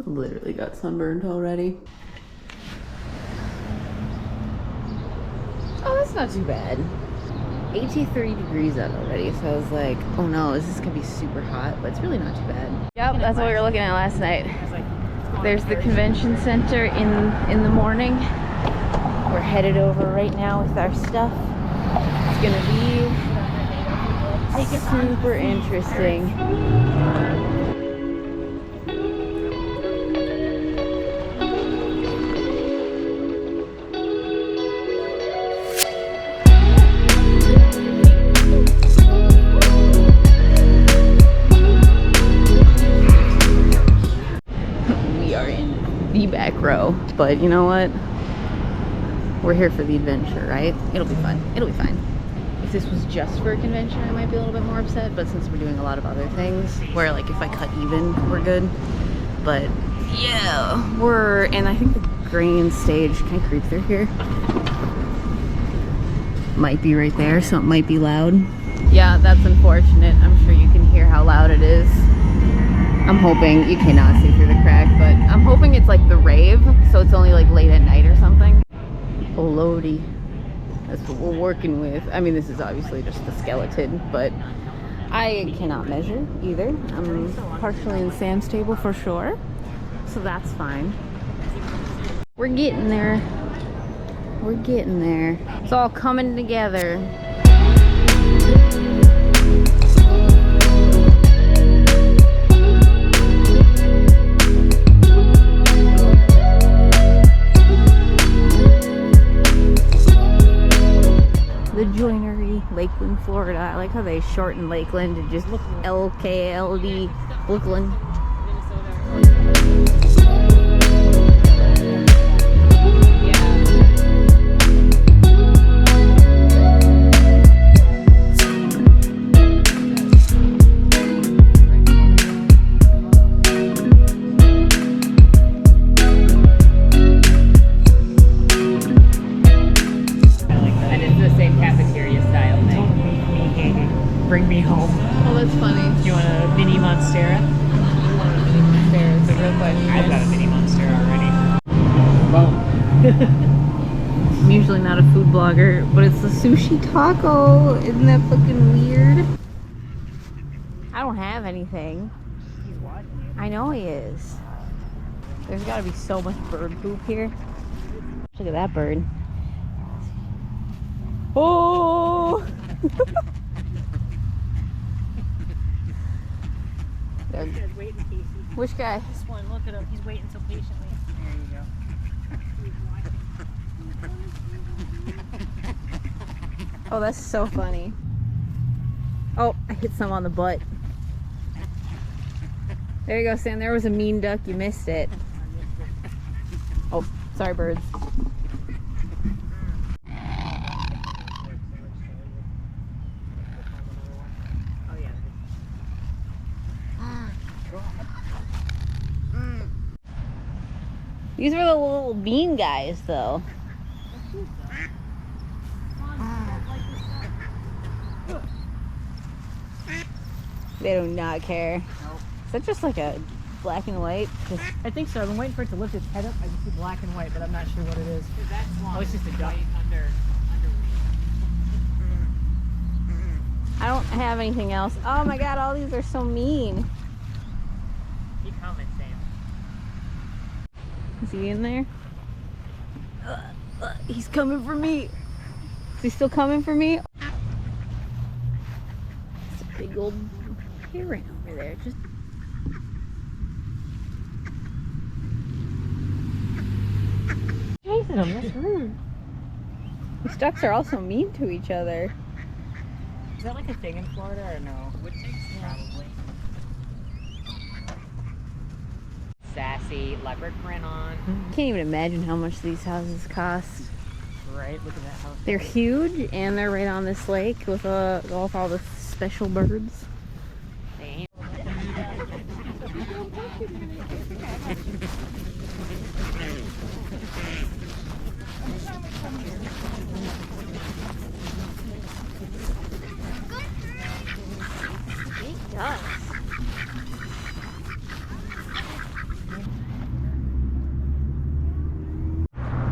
Literally got sunburned already. Oh, that's not too bad. 83 degrees out already, so I was like, oh no, is this gonna be super hot? But it's really not too bad. Yep, that's what we were looking at last night. There's the convention center in the morning. We're headed over right now with our stuff. It's gonna be super interesting. Back row, but you know what, we're here for the adventure, right? It'll be fun, it'll be fine. If this was just for a convention, I might be a little bit more upset, but since we're doing a lot of other things where like if I cut even, we're good. But yeah, and I think the grain stage, can I creep through here? Might be right there, so it might be loud. Yeah, that's unfortunate. I'm sure you can hear how loud it is. I'm hoping you cannot see through the crack, but I'm hoping it's like the rave, so it's only like late at night or something. Oh lordy, that's what we're working with. I mean, this is obviously just the skeleton, but I cannot measure either. I'm partially in Sam's table for sure, so that's fine. We're getting there. We're getting there. It's all coming together. The joinery, Lakeland, Florida. I like how they shorten Lakeland to just LKLD, Lakeland. Bring me home. Oh, that's funny. You want a mini Monstera? I want a mini Monstera. The real question I've got a mini Monstera already. Well, I'm usually not a food blogger, but it's a sushi taco. Isn't that fucking weird? I don't have anything. He's watching you. I know he is. There's gotta be so much bird poop here. Look at that bird. Oh! This guy's waiting, Casey. Which guy? This one, look at him. He's waiting so patiently. There you go. Oh, that's so funny. Oh, I hit some on the butt. There you go, Sam. There was a mean duck. You missed it. Oh, sorry, birds. These were the little bean guys, though. They do not care. Nope. Is that just like a black and white? I think so. I've been waiting for it to lift its head up. I can see black and white, but I'm not sure what it is. Oh, it's just a duck. I don't have anything else. Oh my god, all these are so mean. Keep coming, Sam. Is he in there? He's coming for me. Is he still coming for me? It's a big old heron over there. Just chasing him. That's rude. These ducks are also mean to each other. Is that like a thing in Florida or no? Probably. Sassy leopard print on. Can't even imagine how much these houses cost. Right, look at that house. They're huge and they're right on this lake with all the special birds.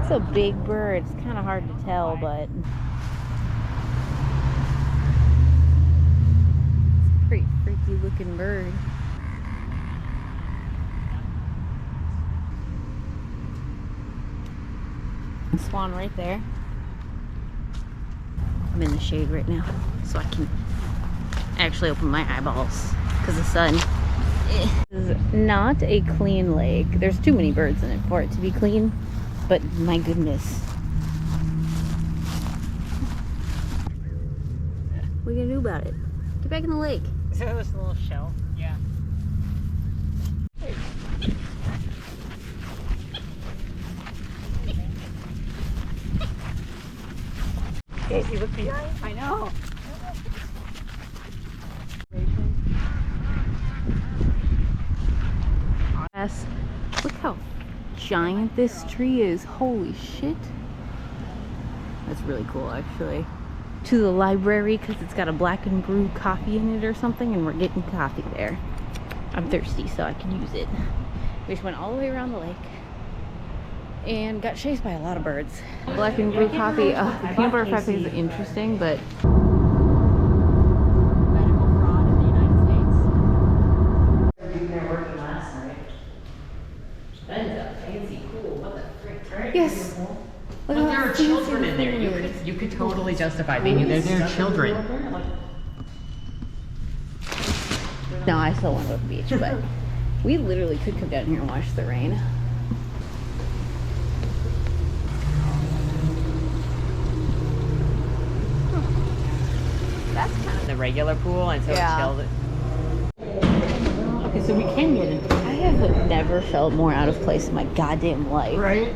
It's a big bird. It's kind of hard to tell, but it's a pretty freaky looking bird. Swan right there. I'm in the shade right now, so I can actually open my eyeballs because the sun. This is not a clean lake. There's too many birds in it for it to be clean, but my goodness. What are you gonna do about it? Get back in the lake. Is that this little shell? Yeah. Casey, look behind. I know. Yes. Look how giant this tree is. Holy shit. That's really cool, actually. To the library because it's got a black and brew coffee in it or something, and we're getting coffee there. I'm thirsty, so I can use it. We just went all the way around the lake and got chased by a lot of birds. Black and brew coffee. The peanut butter frappe is interesting, but Medical fraud in the United States. They're working last night. That is a fancy pool. What the frick? Right? Yes. But there are children in there. You could totally justify being in there. There are children. No, I still want to go to the beach, but we literally could come down here and watch the rain. That's kind of The regular pool, and so Yeah. chilled. Okay, so we can get in. I have never felt more out of place in my goddamn life. Right?